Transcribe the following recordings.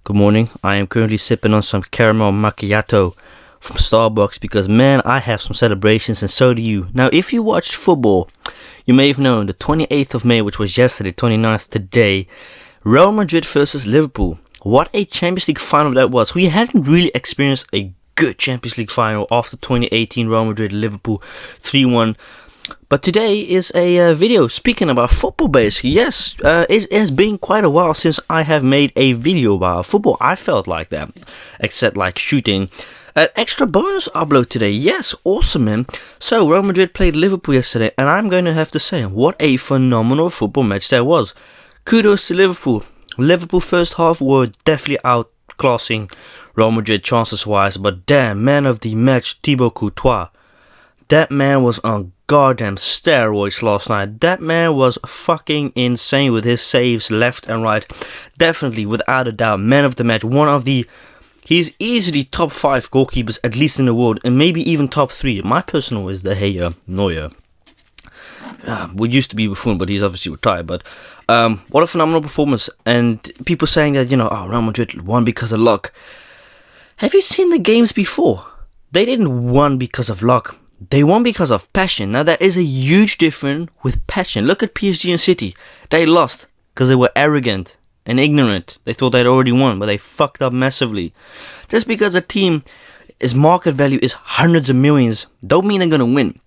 Good morning. I am currently sipping on some caramel macchiato from Starbucks because, man, I have some celebrations and so do you. Now, if you watched football, you may have known the 28th of May, which was yesterday, 29th today, Real Madrid versus Liverpool. What a Champions League final that was. We hadn't really experienced a good Champions League final after 2018 Real Madrid Liverpool 3-1. But today is a video speaking about football basically. Yes, it has been quite a while since I have made a video about football. I felt like that, except like shooting. An extra bonus upload today. Yes, awesome man. So Real Madrid played Liverpool yesterday and I'm going to have to say what a phenomenal football match that was. Kudos to Liverpool. Liverpool first half were definitely outclassing Real Madrid chances wise, but damn, man of the match Thibaut Courtois. That man was on goddamn steroids last night. That man was fucking insane with his saves left and right. Definitely, without a doubt, man of the match. He's easily top 5 goalkeepers, at least in the world, and maybe even top 3. My personal is De Gea, Neuer. What used to be Buffon, but he's obviously retired. But what a phenomenal performance. And people saying that, Real Madrid won because of luck. Have you seen the games before? They didn't win because of luck. They won because of passion. Now, there is a huge difference with passion. Look at PSG and City. They lost because they were arrogant and ignorant. They thought they'd already won, but they fucked up massively. Just because a team's market value is hundreds of millions, don't mean they're going to win.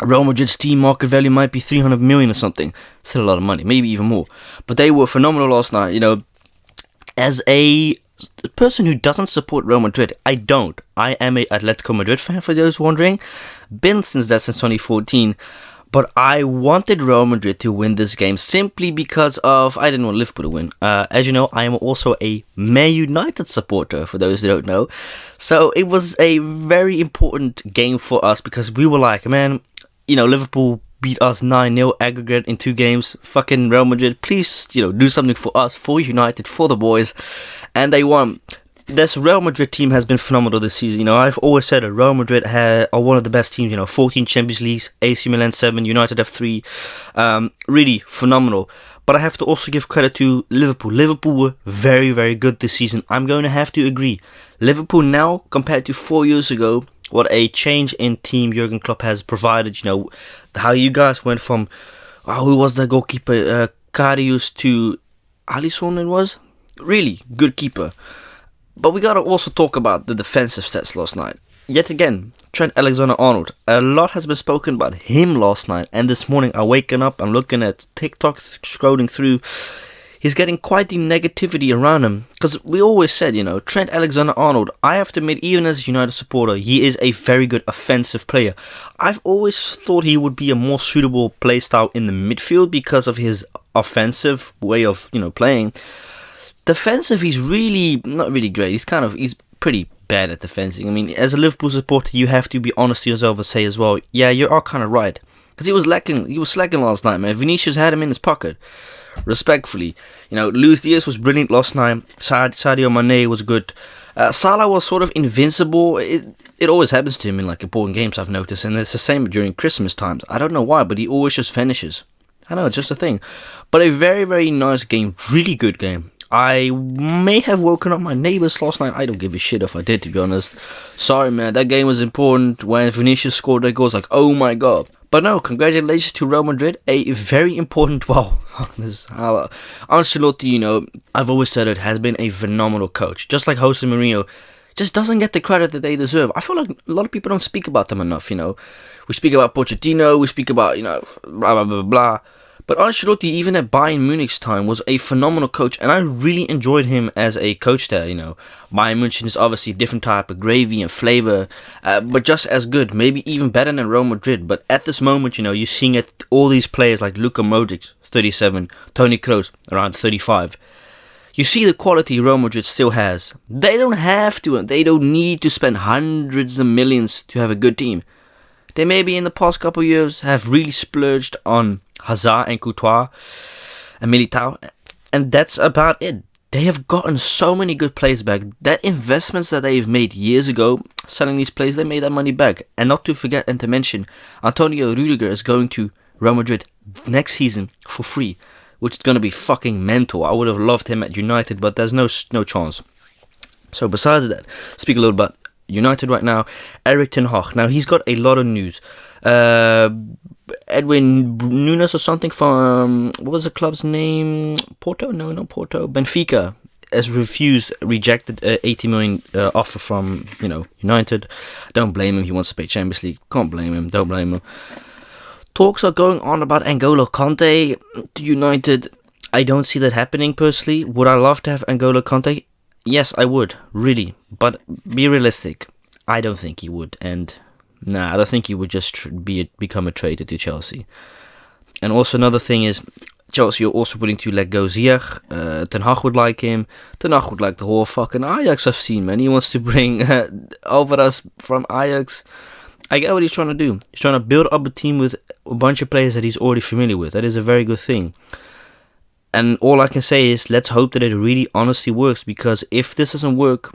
Real Madrid's team market value might be 300 million or something. Still a lot of money, maybe even more. But they were phenomenal last night. As a person who doesn't support Real Madrid, I don't. I am a Atletico Madrid fan, for those wondering. Been since 2014. But I wanted Real Madrid to win this game simply because of I didn't want Liverpool to win. As you know, I am also a Man United supporter, for those who don't know. So it was a very important game for us because we were like, man, Liverpool beat us 9-0 aggregate in 2 games. Fucking Real Madrid, please, do something for us, for United, for the boys. And they won. This Real Madrid team has been phenomenal this season. I've always said that Real Madrid are one of the best teams. 14 Champions Leagues, AC Milan 7, United have 3. Really phenomenal. But I have to also give credit to Liverpool. Liverpool were very, very good this season. I'm going to have to agree. Liverpool now, compared to 4 years ago, what a change in team Jurgen Klopp has provided. How you guys went from, who was the goalkeeper, Karius to Alisson it was? Really good keeper. But we gotta also talk about the defensive stats last night. Yet again, Trent Alexander-Arnold. A lot has been spoken about him last night. And this morning, I'm waking up, I'm looking at TikTok, scrolling through. He's getting quite the negativity around him. Because we always said, Trent Alexander-Arnold, I have to admit, even as a United supporter, he is a very good offensive player. I've always thought he would be a more suitable playstyle in the midfield because of his offensive way of, playing. Defensive, he's really not really great. He's pretty bad at defending. I mean, as a Liverpool supporter, you have to be honest to yourself and say as well, yeah, you are kind of right. Because he was slacking last night, man. Vinicius had him in his pocket. Respectfully. Luis Diaz was brilliant last night. Sadio Mane was good. Salah was sort of invincible. It always happens to him in important games, I've noticed. And it's the same during Christmas times. I don't know why, but he always just finishes. I know, it's just a thing. But a very, very nice game. Really good game. I may have woken up my neighbours last night. I don't give a shit if I did, to be honest. Sorry, man. That game was important. When Vinicius scored that goal, I was like, oh my god. But no, congratulations to Real Madrid. A very important, Ancelotti, I've always said it, has been a phenomenal coach. Just like Jose Mourinho, just doesn't get the credit that they deserve. I feel like a lot of people don't speak about them enough, We speak about Pochettino, we speak about, blah, blah, blah, blah. But Ancelotti, even at Bayern Munich's time, was a phenomenal coach, and I really enjoyed him as a coach there, Bayern Munich is obviously a different type of gravy and flavour, but just as good, maybe even better than Real Madrid. But at this moment, you're seeing it, all these players like Luka Modric, 37, Toni Kroos, around 35. You see the quality Real Madrid still has. They don't have to, and they don't need to spend hundreds of millions to have a good team. They maybe in the past couple of years have really splurged on Hazard and Courtois and Militao, and that's about it. They have gotten so many good players back. That investments that they've made years ago, selling these players, they made that money back. And not to forget and to mention, Antonio Rudiger is going to Real Madrid next season for free. which is going to be fucking mental. I would have loved him at United, but there's no chance. So besides that, speak a little about United right now. Erik ten Hag. Now he's got a lot of news. Edwin Nunes or something from, what was the club's name? Porto? No, not Porto. Benfica has rejected 80 million offer from, United. Don't blame him. He wants to play Champions League. Can't blame him. Don't blame him. Talks are going on about N'Golo Kante to United. I don't see that happening personally. Would I love to have N'Golo Kante? Yes, I would, really. But be realistic. I don't think he would. And I don't think he would just become a traitor to Chelsea. And also another thing is, Chelsea are also willing to let go Ziyech. Ten Hag would like him. Ten Hag would like the whole fucking Ajax I've seen, man. He wants to bring Alvarez from Ajax. I get what he's trying to do. He's trying to build up a team with a bunch of players that he's already familiar with. That is a very good thing. And all I can say is, let's hope that it really honestly works. Because if this doesn't work,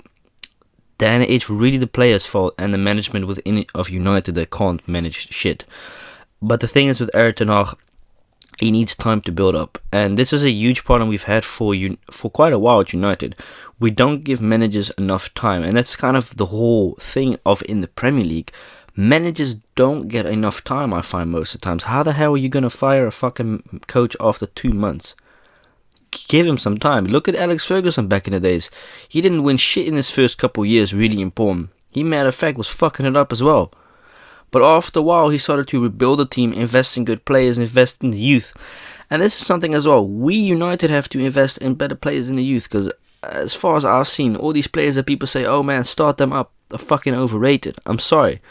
then it's really the players' fault and the management of United that can't manage shit. But the thing is with Erik ten Hag, he needs time to build up. And this is a huge problem we've had for quite a while at United. We don't give managers enough time. And that's kind of the whole thing of in the Premier League. Managers don't get enough time, I find, most of the times. How the hell are you going to fire a fucking coach after 2 months? Give him some time. Look at Alex Ferguson back in the days. He didn't win shit in his first couple of years, really important. He, matter of fact, was fucking it up as well. But after a while, he started to rebuild the team, invest in good players, invest in the youth. And this is something as well. We United have to invest in better players in the youth. Because as far as I've seen, all these players that people say, oh man, start them up, are fucking overrated. I'm sorry.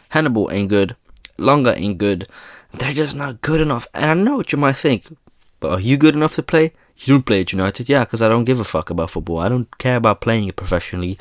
Hannibal ain't good. Longa ain't good. They're just not good enough. And I know what you might think. But are you good enough to play? You don't play at United? Yeah, because I don't give a fuck about football. I don't care about playing it professionally.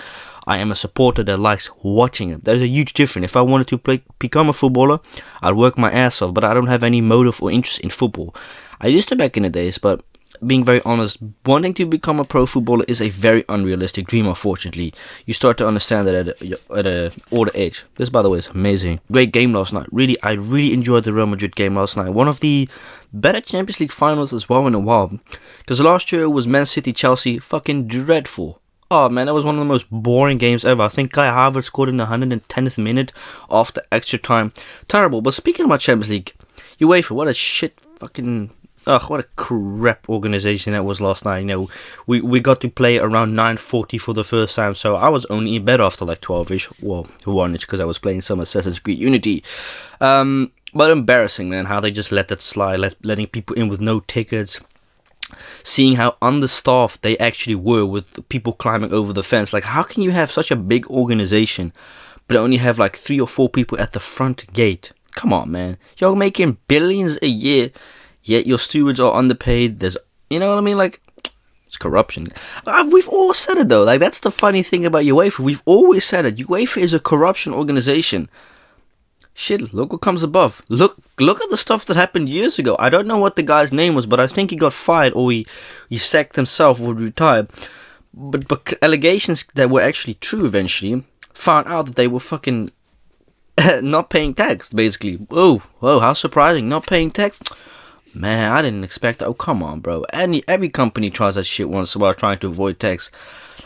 I am a supporter that likes watching it. There's a huge difference. If I wanted to become a footballer, I'd work my ass off. But I don't have any motive or interest in football. I used to back in the days, but being very honest, wanting to become a pro footballer is a very unrealistic dream, unfortunately. You start to understand that at an older age. This, by the way, is amazing. Great game last night. I really enjoyed the Real Madrid game last night. One of the better Champions League finals as well in a while. Because last year it was Man City, Chelsea. Fucking dreadful. Oh man, that was one of the most boring games ever. I think Kai Havertz scored in the 110th minute after extra time. Terrible. But speaking about Champions League, UEFA, what a shit fucking... what a crap organization that was last night. We got to play around 9:40 for the first time, so I was only in bed after like 12ish. Well, 1ish, because I was playing some Assassin's Creed Unity. But embarrassing, man, how they just let that slide, letting people in with no tickets. Seeing how understaffed they actually were with people climbing over the fence. Like, how can you have such a big organization, but only have like 3 or 4 people at the front gate? Come on, man. You're making billions a year. Yet your stewards are underpaid. There's, you know what I mean? Like, it's corruption. We've all said it though. Like, that's the funny thing about UEFA. We've always said it. UEFA is a corruption organization. Shit, look what comes above. Look at the stuff that happened years ago. I don't know what the guy's name was, but I think he got fired or he sacked himself or retired. But allegations that were actually true eventually found out that they were fucking not paying tax, basically. Whoa, how surprising. Not paying tax. Man, I didn't expect that. Oh, come on, bro. Every company tries that shit once in a while, trying to avoid tax.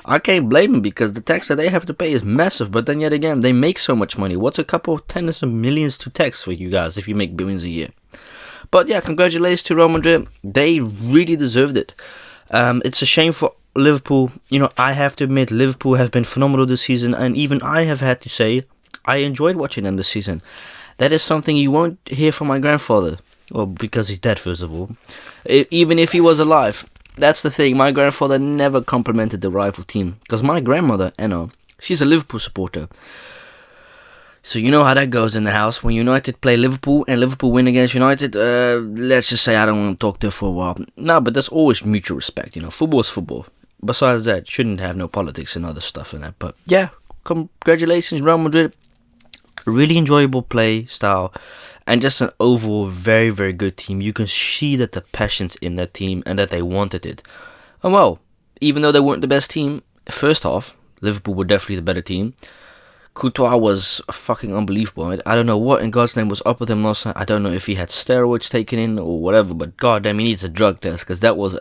I can't blame them because the tax that they have to pay is massive. But then yet again, they make so much money. What's a couple of tens of millions to tax for you guys if you make billions a year? But yeah, congratulations to Real Madrid. They really deserved it. It's a shame for Liverpool. I have to admit, Liverpool have been phenomenal this season. And even I have had to say, I enjoyed watching them this season. That is something you won't hear from my grandfather. Well, because he's dead, first of all. Even if he was alive. That's the thing. My grandfather never complimented the rival team. Because my grandmother, Anna, she's a Liverpool supporter. So you know how that goes in the house. When United play Liverpool and Liverpool win against United, let's just say I don't want to talk to her for a while. No, but there's always mutual respect. Football is football. Besides that, shouldn't have no politics and other stuff in that. But yeah, congratulations, Real Madrid. Really enjoyable play style. And just an overall very, very good team. You can see that the passion's in that team and that they wanted it. And well, even though they weren't the best team, first half, Liverpool were definitely the better team. Courtois was fucking unbelievable. I don't know what in God's name was up with him last night. I don't know if he had steroids taken in or whatever, but goddamn, he needs a drug test, because that was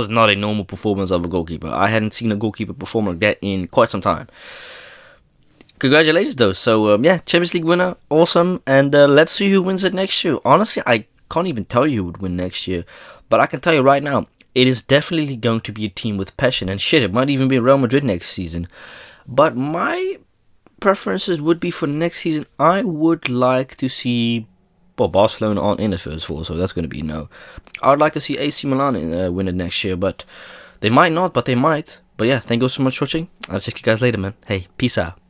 not a normal performance of a goalkeeper. I hadn't seen a goalkeeper perform like that in quite some time. Congratulations, though. So, yeah, Champions League winner, awesome. And let's see who wins it next year. Honestly, I can't even tell you who would win next year. But I can tell you right now, it is definitely going to be a team with passion. And shit, it might even be Real Madrid next season. But my preferences would be for next season, I would like to see Barcelona aren't in the first four, so that's going to be no. I would like to see AC Milan win it next year, but they might not, but they might. But yeah, thank you so much for watching. I'll check you guys later, man. Hey, peace out.